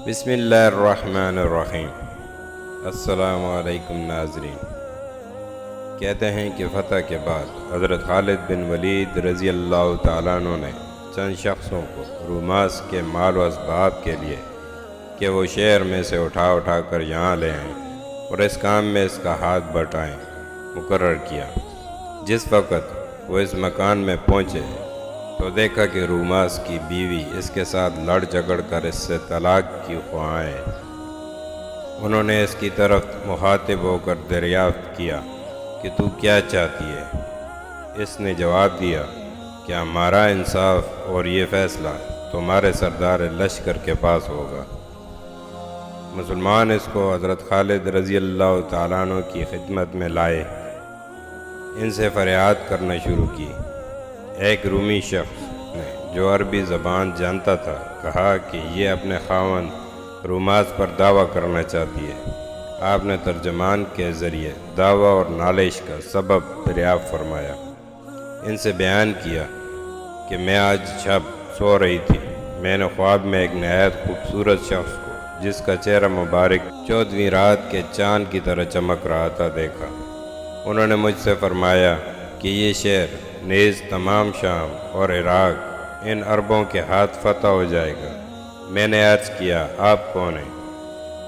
بسم اللہ الرحمن الرحیم۔ السلام علیکم ناظرین۔ کہتے ہیں کہ فتح کے بعد حضرت خالد بن ولید رضی اللہ تعالیٰ عنہ نے چند شخصوں کو روماس کے مال و اسباب کے لیے کہ وہ شہر میں سے اٹھا کر یہاں لے آئیں اور اس کام میں اس کا ہاتھ بٹائیں مقرر کیا۔ جس وقت وہ اس مکان میں پہنچے تو دیکھا کہ روماس کی بیوی اس کے ساتھ لڑ جھگڑ کر اس سے طلاق کی خواہاں۔ انہوں نے اس کی طرف مخاطب ہو کر دریافت کیا کہ تو کیا چاہتی ہے؟ اس نے جواب دیا کہ ہمارا انصاف اور یہ فیصلہ تمہارے سردار لشکر کے پاس ہوگا۔ مسلمان اس کو حضرت خالد رضی اللہ تعالیٰ عنہ کی خدمت میں لائے، ان سے فریاد کرنا شروع کی۔ ایک رومی شخص نے جو عربی زبان جانتا تھا کہا کہ یہ اپنے خاوند روماس پر دعویٰ کرنا چاہتی ہے۔ آپ نے ترجمان کے ذریعے دعویٰ اور نالش کا سبب دریافت فرمایا۔ ان سے بیان کیا کہ میں آج شب سو رہی تھی، میں نے خواب میں ایک نہایت خوبصورت شخص کو جس کا چہرہ مبارک 14ویں رات کے چاند کی طرح چمک رہا تھا دیکھا۔ انہوں نے مجھ سے فرمایا کہ یہ شہر نیز تمام شام اور عراق ان عربوں کے ہاتھ فتح ہو جائے گا۔ میں نے عرض کیا آپ کون ہیں؟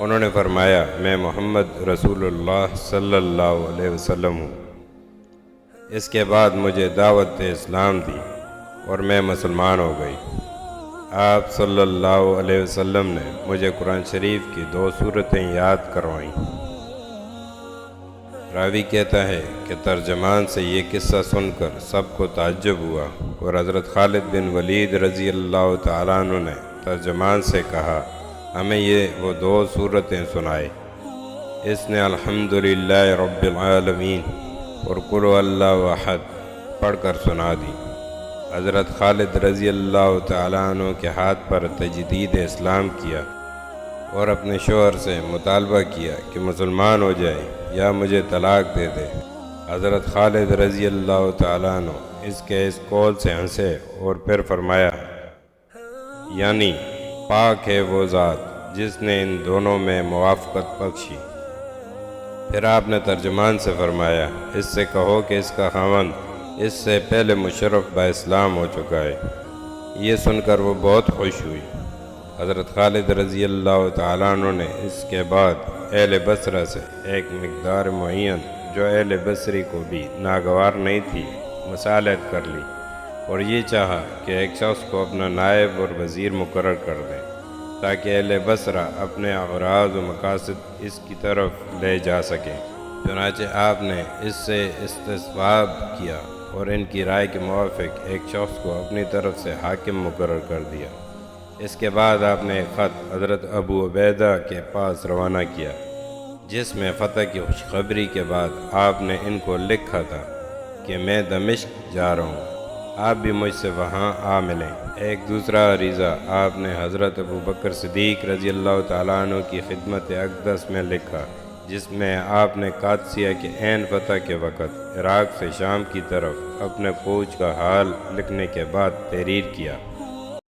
انہوں نے فرمایا میں محمد رسول اللہ صلی اللہ علیہ وسلم ہوں۔ اس کے بعد مجھے دعوت اسلام دی اور میں مسلمان ہو گئی۔ آپ صلی اللہ علیہ وسلم نے مجھے قرآن شریف کی 2 سورتیں یاد کروائیں۔ راوی کہتا ہے کہ ترجمان سے یہ قصہ سن کر سب کو تعجب ہوا اور حضرت خالد بن ولید رضی اللہ تعالیٰ عنہ نے ترجمان سے کہا ہمیں یہ وہ 2 سورتیں سنائے۔ اس نے الحمدللہ رب العالمین اور قل هو اللہ احد پڑھ کر سنا دی۔ حضرت خالد رضی اللہ تعالیٰ عنہ کے ہاتھ پر تجدید اسلام کیا اور اپنے شوہر سے مطالبہ کیا کہ مسلمان ہو جائے یا مجھے طلاق دے دے۔ حضرت خالد رضی اللہ تعالیٰ عنہ اس قول سے ہنسے اور پھر فرمایا یعنی پاک ہے وہ ذات جس نے ان دونوں میں موافقت بخشی۔ پھر آپ نے ترجمان سے فرمایا اس سے کہو کہ اس کا خاوند اس سے پہلے مشرف با اسلام ہو چکا ہے۔ یہ سن کر وہ بہت خوش ہوئی۔ حضرت خالد رضی اللہ تعالیٰ عنہ نے اس کے بعد اہل بصرہ سے ایک مقدار معین جو اہل بصری کو بھی ناگوار نہیں تھی مصالحت کر لی اور یہ چاہا کہ ایک شخص کو اپنا نائب اور وزیر مقرر کر دیں تاکہ اہل بصرہ اپنے اغراض و مقاصد اس کی طرف لے جا سکیں۔ چنانچہ آپ نے اس سے استصواب کیا اور ان کی رائے کے موافق ایک شخص کو اپنی طرف سے حاکم مقرر کر دیا۔ اس کے بعد آپ نے ایک خط حضرت ابو عبیدہ کے پاس روانہ کیا جس میں فتح کی خوشخبری کے بعد آپ نے ان کو لکھا تھا کہ میں دمشق جا رہا ہوں، آپ بھی مجھ سے وہاں آ ملیں۔ ایک دوسرا عریضہ آپ نے حضرت ابو بکر صدیق رضی اللہ تعالیٰ عنہ کی خدمت اقدس میں لکھا جس میں آپ نے قادسیہ کے عین فتح کے وقت عراق سے شام کی طرف اپنے کوچ کا حال لکھنے کے بعد تحریر کیا۔